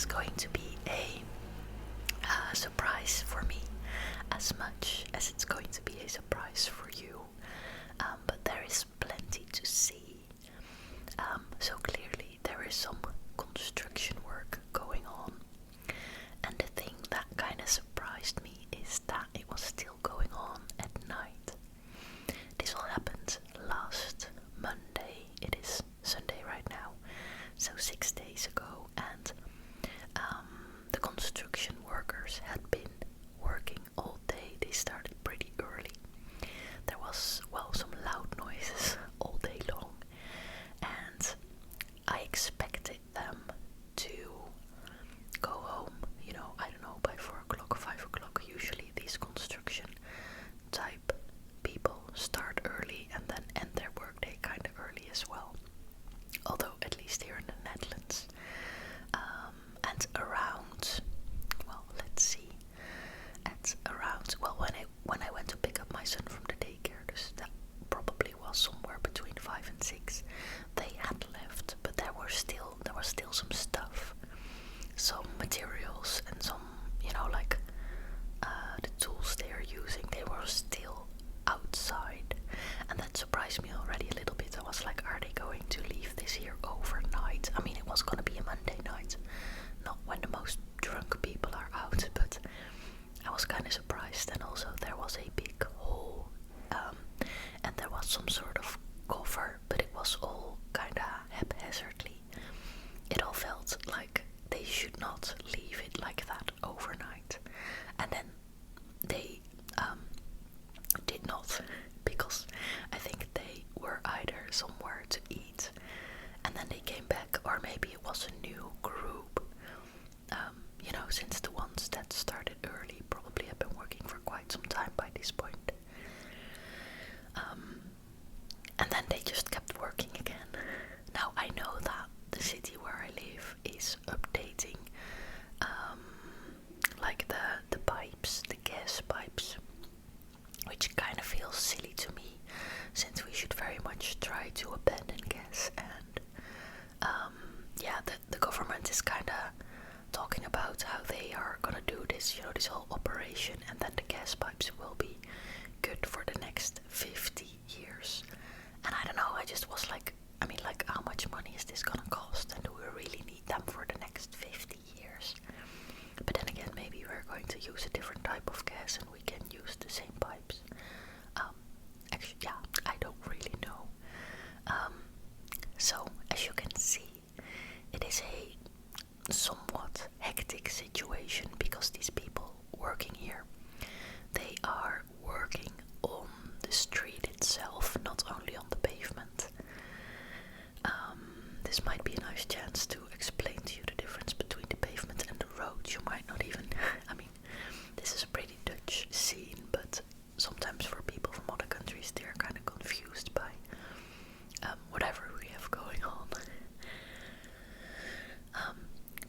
is going to be a surprise for me, as much as it's going to be a surprise for you. But there is plenty to see. So clearly there is some construction work going on. And the thing that kind of surprised me is that it was still going on at night. This all happened last Monday. It is Sunday right now, so 6 days ago, and the construction workers had been working all day. They started pretty early. There was, some loud noises all day long, and I expected them to go home, I don't know, by 4 o'clock, 5 o'clock. Usually these construction type people start early and then end their workday kind of early as well. Although at least here in the Netherlands, and around, let's see, when I went to pick up my son from the daycare, that probably was somewhere between 5 and 6. They had left, but there was still some stuff, some materials, and some, the tools they are using. They were still outside, and that surprised me already a little bit. I was like, are they going to leave this here overnight? I mean, it was going to be a Monday night, not when the most drunk people are out, but I was kind of surprised. And also there was a big hole, and there was some sort of cover, but it was all kind of haphazardly. It all felt like they should not leave it like that overnight. And then they did not, because I think they were either somewhere to eat and then they came back, or maybe it was a new group, since the ones that started early probably have been working for quite some time by this point. And then they just kept working again. Now I know that the city where I live is updating like the pipes, the gas pipes, which kind of feels silly to me, since we should very much try to abandon gas. And the government is kind of talking about how they are gonna do this, this whole operation, and then the gas pipes will be good for the next 50 years. And I don't know, I just was like, how much money is this gonna cost, and do we really need them for the next 50 years? But then again, maybe we're going to use a different type of gas and we can use the same pipes. Actually, I don't really know. So, as you can see, it is a somewhat hectic situation, because these people working here, they are working on the street itself, not only on the pavement. This might be a nice chance to explain to you the difference between the pavement and the road. You might not even, this is a pretty Dutch scene, but sometimes for people from other countries they're kind of confused by whatever we have going on.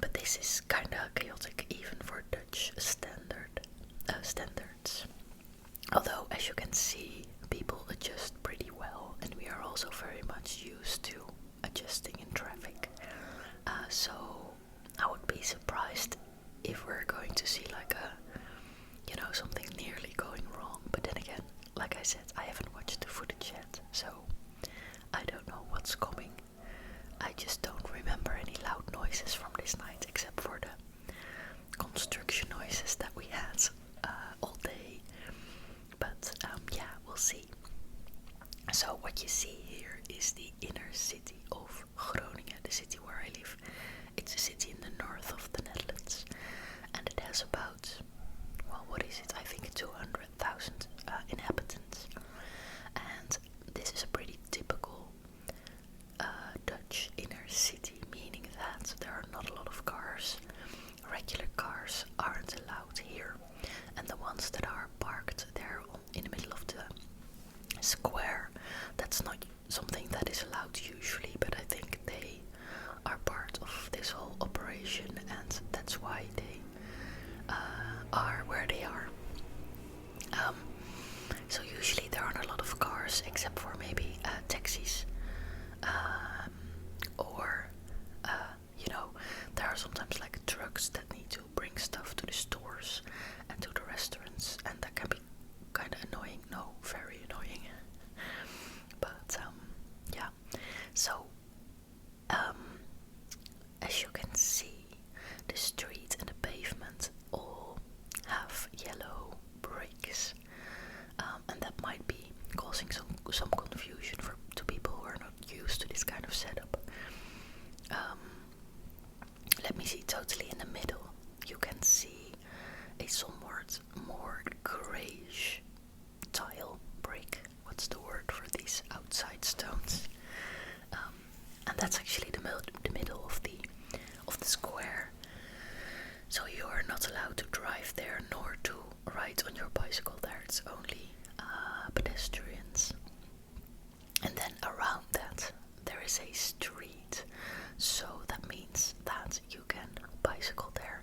But this is kind of chaotic even for Dutch standards. Although, as you can see, people adjust pretty well, and we are also very much used to adjusting in traffic. So I would be surprised if we're going to see like something nearly going wrong. But then again, like I said, I haven't watched the footage yet, so I don't know what's coming. I just don't remember any loud noises from this night, except for the construction noises that we had all day. But we'll see. So what you see here is the inner city of Groningen, the city where I live. It's a city in the north of the Netherlands, and it has about, I think 200,000 inhabitants. And this is a pretty typical Dutch inner city, meaning that there are not a lot of cars. Regular cars aren't allowed here, and the ones that are parked there in the middle of the square, that's not something that is allowed usually, but I think they are part of this whole operation, and that's why they are where they are. So usually there aren't a lot of cars, except for maybe taxis, or there are sometimes like trucks see, the street and the pavement all have yellow bricks, and that might be causing some confusion to people who are not used to this kind of setup. Let me see, totally in the middle you can see a somewhat more greyish tile brick. What's the word for these outside stones? And that's actually the middle of the square. So you are not allowed to drive there nor to ride on your bicycle there. It's only pedestrians. And then around that there is a street. So that means that you can bicycle there.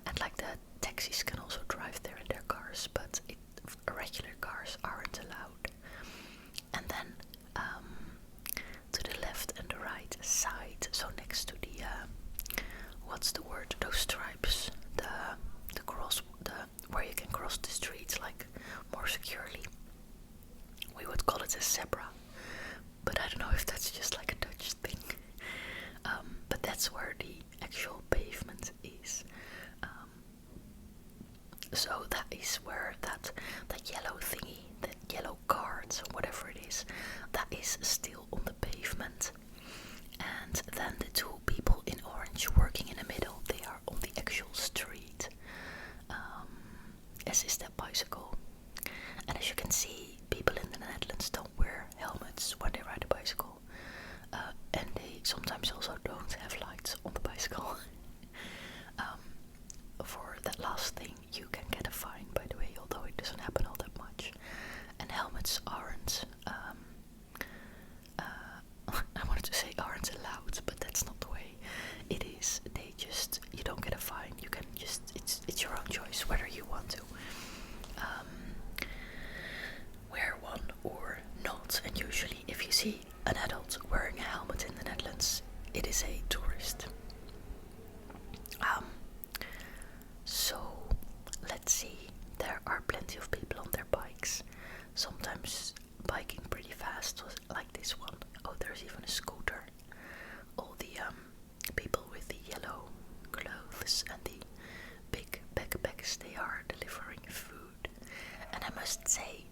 And like the taxis can also drive there in their cars, but regular cars aren't allowed. And then to the left and the right side, so next to the what's the word? Those stripes, the cross, where you can cross the streets like more securely. We would call it a zebra, but I don't know if that's just like a Dutch thing. But that's where the actual pavement is. So that is where that yellow thingy, that yellow card, whatever it is, that is still on the pavement. And then the two people in orange working in the middle, they are on the actual street, as is that bicycle. And as you can see, people in the Netherlands don't wear helmets when they ride a bicycle, and they sometimes also don't have lights on the bicycle. For that last thing you can get a fine, by the way, although it doesn't happen all that much. And helmets aren't I wanted to say aren't allowed, but that's not the way it is. You don't get a fine, you can just, it's your own choice whether you want to wear one or not. And usually if you see an adult wearing a helmet in the Netherlands, it is a tourist. So let's see, there are plenty of people on their bikes, sometimes biking pretty fast, like this one. Oh, there's even a scooter. All the people with the yellow clothes and the big backpacks, they are delivering food. And I must say,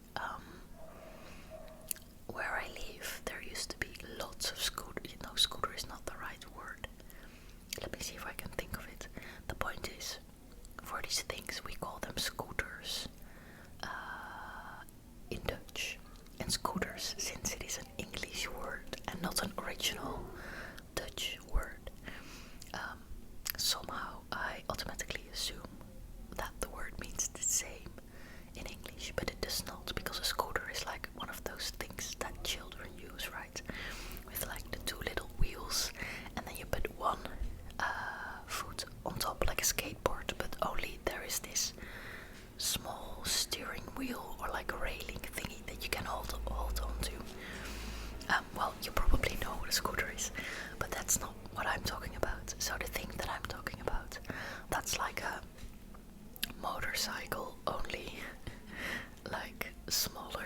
where I live, there used to be lots of scooters. No, scooter is not the right word. Let me see if I can think of it. The point is, for these things we call them scooters in Dutch. And scooters, since it is an English word and not an original Dutch word, somehow I automatically assume that the word means the same in English, but it does not, because a scooter is like one of those things that children use, right? With like the two little wheels, and then you put one foot on top like a skateboard, but only there is this small steering wheel or like a railing thingy that you can hold on to. Well, you probably know what a scooter is, but that's not what I'm talking about. So the thing that I'm talking about, that's like a motorcycle, only like smaller.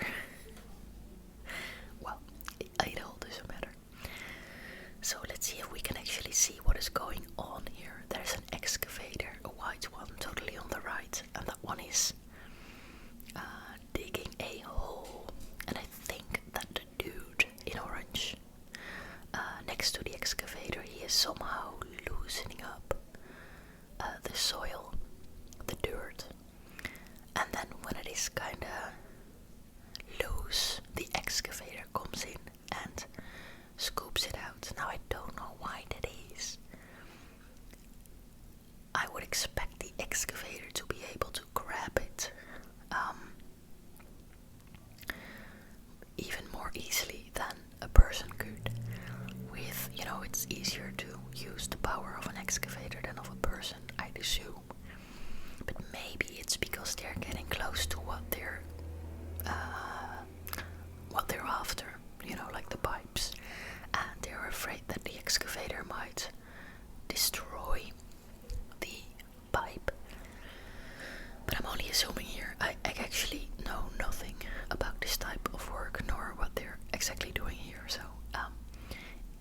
Well, it all doesn't matter. So let's see if we can actually see what is going on here. There's an excavator, a white one, totally on the right, and that one is digging a hole. And I think that the dude in orange next to the excavator, he is somehow loosening up the soil, the dirt. And then when it is kinda loose, the excavator comes in and scoops it out. Now I don't know why that is. I would expect the excavator to be able to grab it even more easily than a person could. With, it's easier to use the power of an excavator than of a person, I'd assume. But maybe it's because they're getting close to what they're after, like the pipes, and they're afraid that the excavator might destroy the pipe. But I'm only assuming here. I actually know nothing about this type of work, nor what they're exactly doing here. So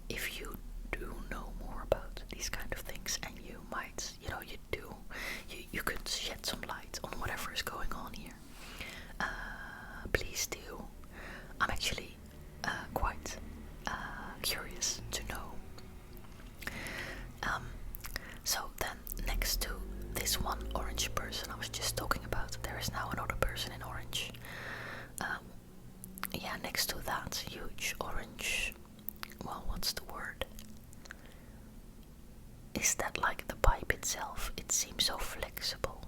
if you do know more about these kind of things and there's now another person in orange. Yeah, next to that huge orange, well, what's the word? Is that like the pipe itself? It seems so flexible.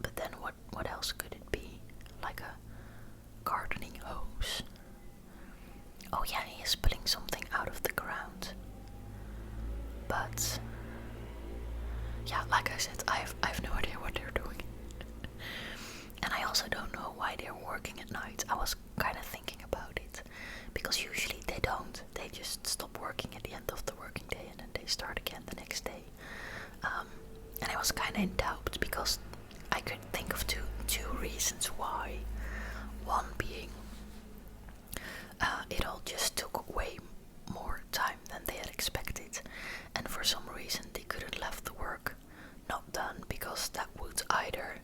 But then what else could it be? Like a gardening hose. Oh yeah, he is pulling something out of the ground. But yeah, like I said, I have no idea what they're doing. And I also don't know why they're working at night. I was kind of thinking about it. Because usually they don't. They just stop working at the end of the working day and then they start again the next day. And I was kind of in doubt because I could think of two reasons why. One being it all just took way more time than they had expected, and for some reason they couldn't leave the work not done because that would either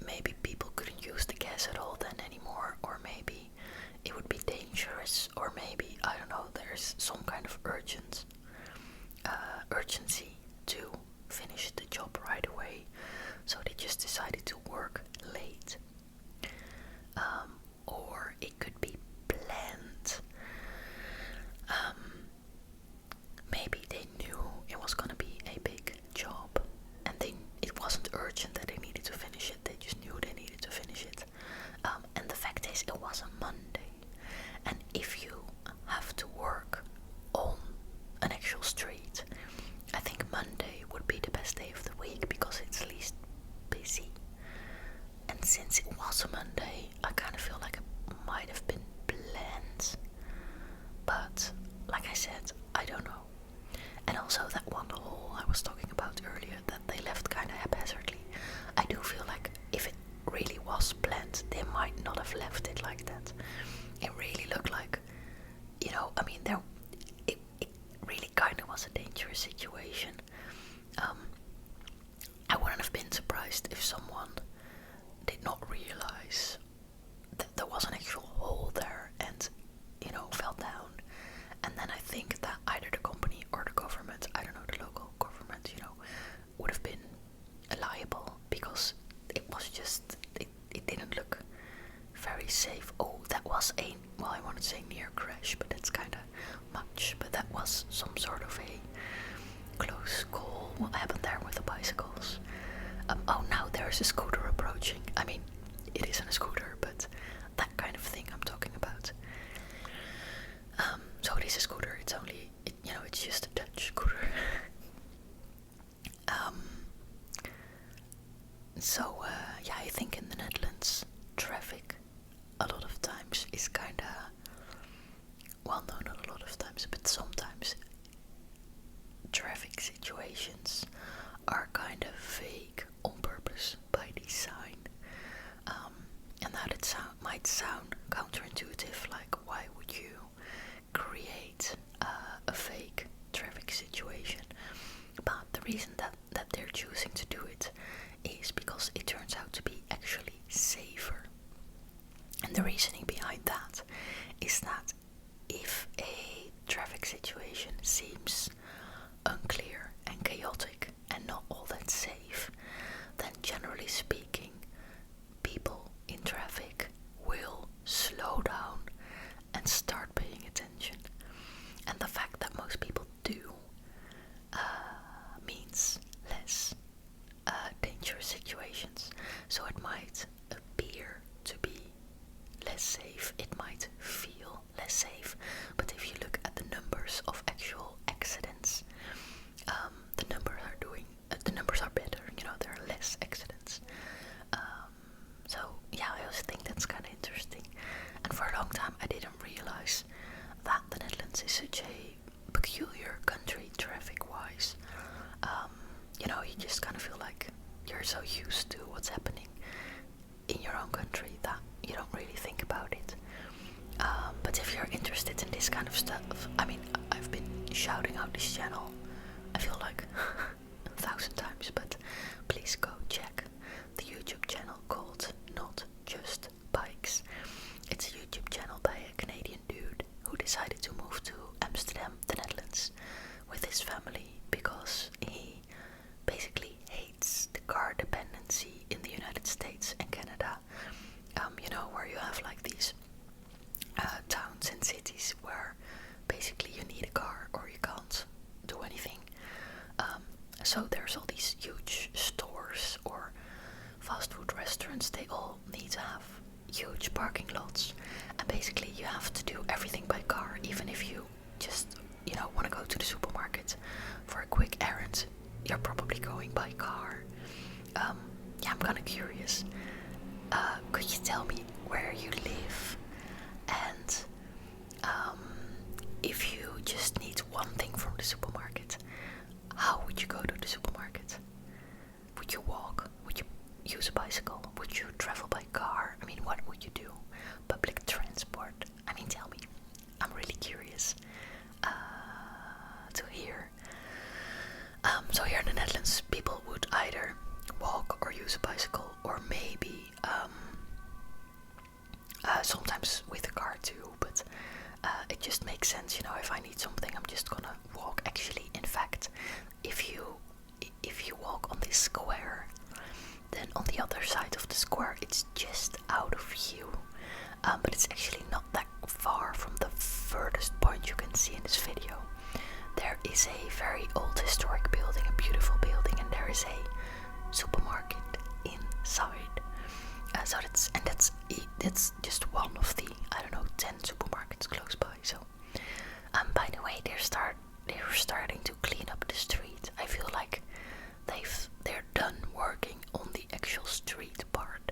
maybe people couldn't use the gas at all then anymore, or maybe it would be dangerous, or maybe, I don't know, there's some kind of urgency to finish the job right away, so they just decided to work late. Or it could be planned. Maybe they knew it was gonna be a big job, and it wasn't urgent that they needed to finish it. They just knew they needed to finish it. And the fact is, it was a Monday, and if you have to work on an actual street, I think Monday would be the best day of the week because it's least busy. And since it was a Monday, I kind of feel like it might have been planned. But, like I said, I don't know. And also that one hole I was talking about earlier that they left kind of haphazardly. I do feel like if it really was planned, they might not have left it like that. It really looked like, I mean, it really kind of was a dangerous situation. I wouldn't have been surprised if someone did not realize that there was an actual hole there and, fell down. And then I think that either the company or the government, I don't know, the local government, would have been liable because it was just, it didn't look very safe. Oh, that was I wanted to say near crash, but that's kind of much. But that was some sort of a close call. What happened there with the bicycles? Oh, now there's a scooter approaching. I mean, it isn't a scooter, but that kind of thing I'm talking about. So it is a scooter. It's only, it's just a Dutch scooter. Yeah, I think in the Netherlands, traffic a lot of times is kind of, well, no, not a lot of times, but sometimes traffic situations are kind of vague on purpose by design. And that might sound counterintuitive, like why would you create a fake traffic situation? But the reason that they're choosing to do it is because it turns out to be actually safer. And the reasoning behind that is that if a traffic situation seems unclear and chaotic and not all that safe, then generally speaking, people in traffic will slow down and start paying attention. And the fact that most people do means less dangerous situations. So it might appear to be less safe, it might feel less safe, but if you look at the numbers of actual accidents, the numbers are better. There are less accidents. So yeah, I also think that's kind of interesting. And for a long time, I didn't realize that the Netherlands is such a peculiar country traffic-wise. You just kind of feel like you're so used to what's happening in your own country that you don't really think about it. But if you're interested in this kind of stuff, I mean, I've been shouting out this channel, I feel like 1,000 times, but please go check the YouTube channel called Not Just Bikes. It's a YouTube channel by a Canadian dude who decided to move to Amsterdam, the Netherlands, with his family because he basically hates the car dependence can see in the United States and Canada, where you have like these towns and cities where basically you need a car or you can't do anything. So there's all these huge stores or fast food restaurants. They all need to have huge parking lots, and basically you have to do everything by car, even if you just want to go to the supermarket for a quick errand. You're probably going by car. I'm kind of curious. Could you tell me where you live, and if you just need one thing from the supermarket, how would you go to the supermarket? Would you walk? Would you use a bicycle? Would you travel by car? I mean, what would you do? Public transport? I mean, tell me. I'm really curious to hear. So here in the Netherlands, people would either walk or use a bicycle, or maybe sometimes with a car too, but it just makes sense, if I need something, I'm just gonna walk. Actually, in fact, if you walk on this square, then on the other side of the square, it's just out of view, but it's actually not that far from the furthest point you can see in this video. There is a very old historic building, a beautiful building, and there is a supermarket inside. So that's just one of the 10 supermarkets close by. So by the way, they're starting to clean up the street. I feel like they're done working on the actual street part,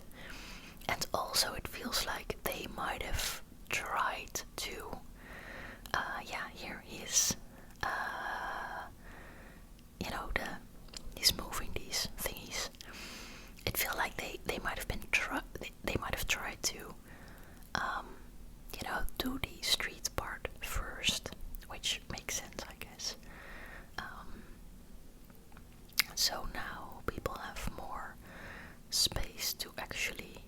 and also it feels like they might have tried to here he is. He's moving these thingies. It feels like they might have been they might have tried to do the street part first, which makes sense, I guess. So now people have more space to actually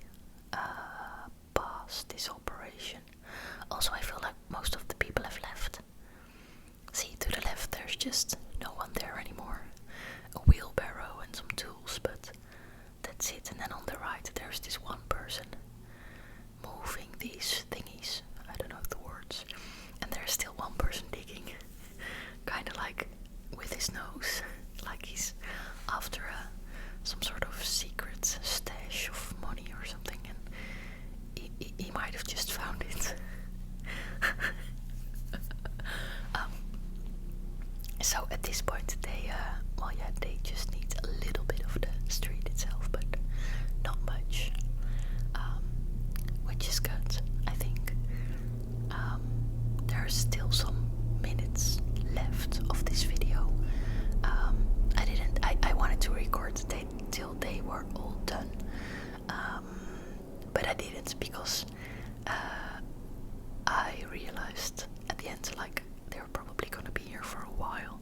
pass this operation. Also, I feel like most of the people have left. See, to the left there's just no one there anymore. A wheelbarrow and some tools, but that's it. And then on the right there's this one person moving these thingies. I don't know the words. And there's still one person digging, kind of like with his nose, like he's after some sort of secret stash of money or something, and he might have just found it. So at this point they just need a little bit of the street itself, but not much, which is good, I think. There's still some minutes left of this video. I wanted to record till they were all done, but I didn't, because I realized at the end, like, they're probably gonna be here for a while,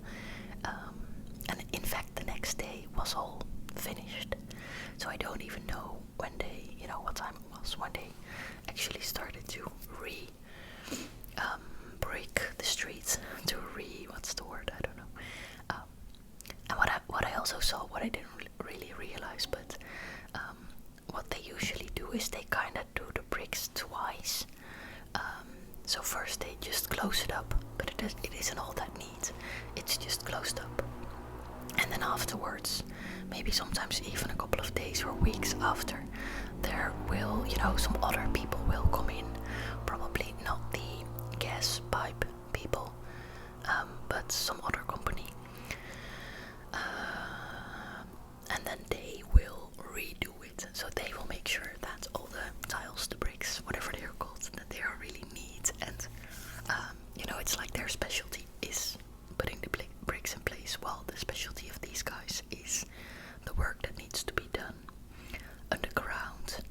and in fact the next day was all finished, so I don't even know when they, what time it was when they actually started to break the streets, to what's the word, I don't know. And what I also saw, what I didn't really realize, but what they usually do is they kind of do the bricks twice. So first they just close it up, but it isn't all that neat. It's just closed up. And then afterwards, maybe sometimes even a couple of days or weeks after, there will, some other people will come in. Probably not the gas pipe people, but some other company. And then they will redo it. So they will make sure that all the tiles, the bricks, whatever they are called, that they are really neat. And, it's like their specialty is putting the bricks in place, while the specialty of these guys is the work that needs to be done underground.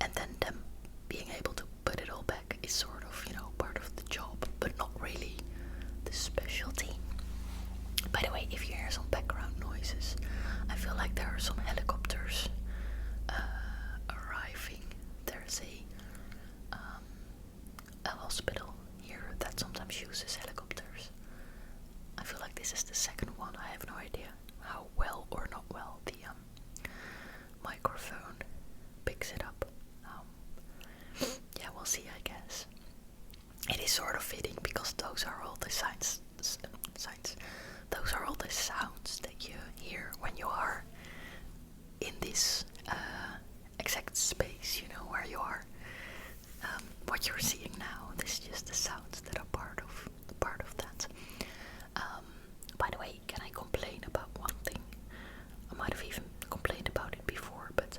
And then them being able to put it all back is sort of, part of the job, but not really the specialty. By the way, if you hear some background noises, I feel like there are some helicopters arriving. There's a hospital here that sometimes uses helicopters. I feel like this is the second one. I have no idea how well or not well the microphone picks it up. Yeah, we'll see, I guess. It is sort of fitting because those are all the signs. Those are all the sounds that you hear when you are in this exact space, you know, where you are. What you're seeing now, this is just the sounds that are part of that. By the way, can I complain about one thing? I might have even complained about it before, but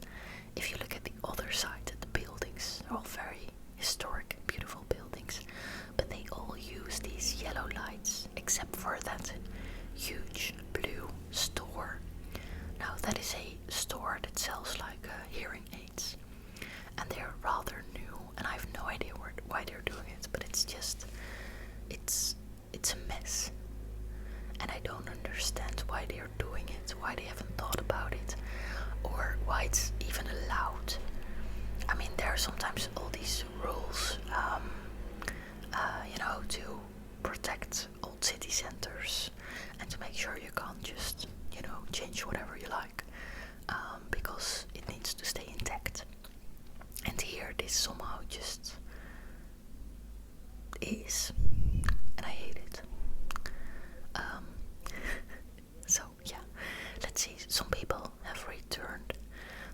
if you look at the other side, the buildings are all very historic, beautiful buildings, but they all use these yellow lights, except for that huge blue store. Now that is a store that sells like hearing aids, and they're rather new, and I have no idea why they're doing it, but it's a mess, and I don't understand why they're doing it, why they haven't thought about it, or why it's even allowed. I mean, there are sometimes all these rules, to protect old city centers and to make sure you can't just, change whatever you like, because it needs to stay intact. And here, this somehow just is, and I hate it. So yeah, let's see. Some people have returned.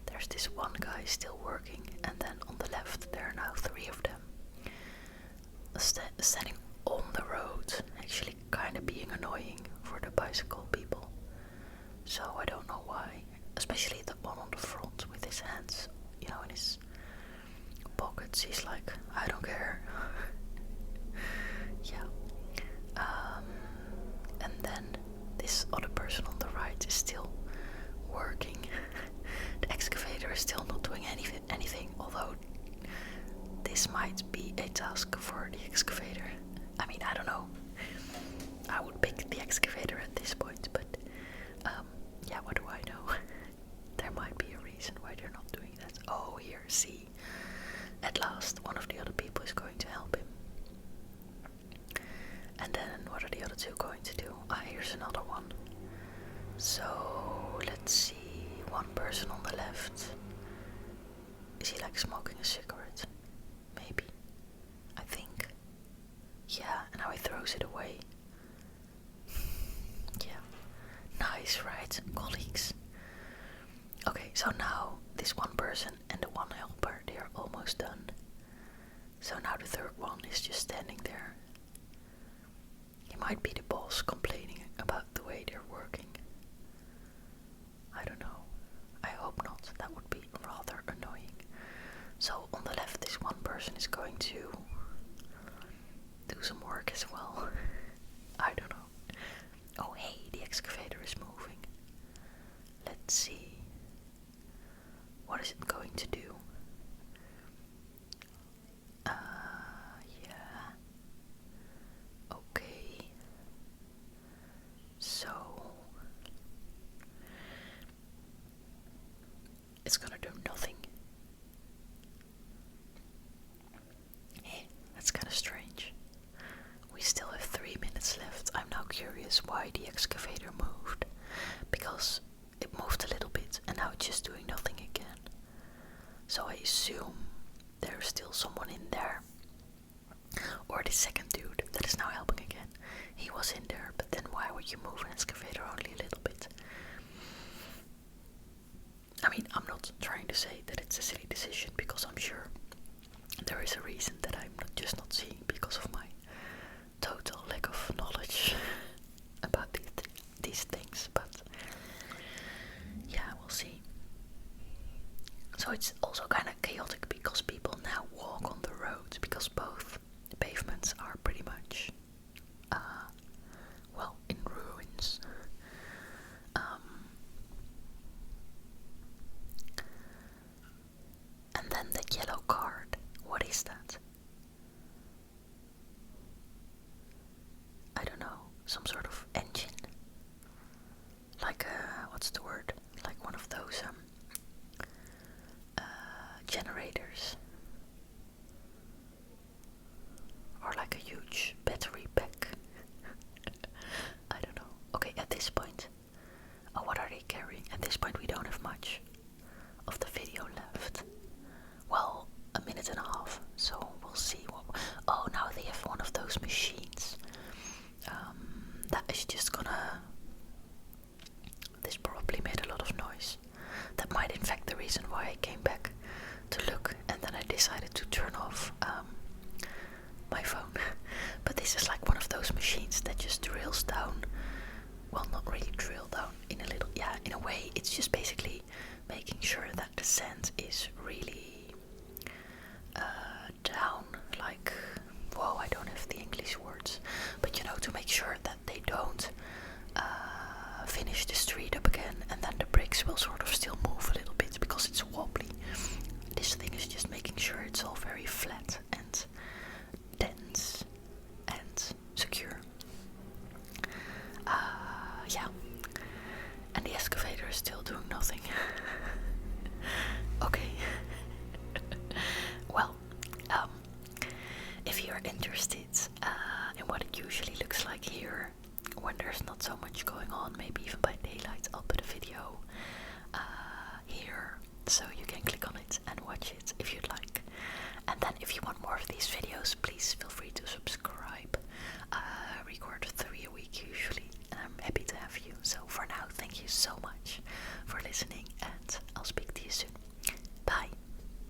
There's this one guy still working, and then on the left there are now 3 of them standing on the road, actually kind of being annoying for the bicycle people. So I don't know why, especially the one on the front with his hands, in his pockets. He's like, I don't care. Yeah. And then this other person on the right is still working. The excavator is still not doing anything, although this might be a task for the excavator. I mean, I don't know. I would pick the excavator at this point, but yeah, what do I know? There might be a reason why they're not doing that. Oh, here, see. At last, one of the other people is going to help him. And then, what are the other 2 going to do? Ah, here's another one. So, let's see. One person on the left. Is he like smoking a cigarette? Maybe. I think. Yeah, and now he throws it away. Yeah. Nice, right, colleagues? Okay, so now this one person and the one helper, they are almost done. So now the 3rd one is just standing there. He might be the boss complaining about the way they're working. I don't know. I hope not. That would be rather annoying. So on the left, this one person is going to do some work as well. I don't know. Oh hey, the excavator is moving. Let's see. What is it going to do? Yeah. Okay. So it's gonna do nothing. That's kind of strange. We still have 3 minutes left. I'm now curious why the excavator moved, because it moved a little bit and now it's just doing nothing again. So I assume there's still someone in there, or the second dude that is now helping again. He was in there, but then why would you move an excavator only a little bit? I mean, I'm not trying to say that it's a silly decision, because I'm sure there is a reason that I'm just not seeing because of my total lack of knowledge about these things, but yeah, we'll see. So it's also kind of chaotic because people now walk on the roads, because both pavements are pretty much in ruins. And then the yellow card, what is that? I don't know, some sort of engine, like what's the word, like one of those not really drill down in a little, yeah, in a way, it's just basically making sure that the sand is really down, like, whoa, I don't have the English words, but you know, to make sure that they don't finish the street up again, and then the bricks will sort of still move a little bit because it's wobbly. This thing is just making sure it's all very flat and dense and secure. Yeah, and the excavator is still doing nothing. Okay. Well, if you're interested in what it usually looks like here when there's not so much going on, maybe even by daylight, I'll put a video here so you can click on it and watch it if you'd like. And then if you want more of these videos, please feel free to subscribe. I record 3 a week usually, and I'm happy to have you. So for now, thank you so much for listening,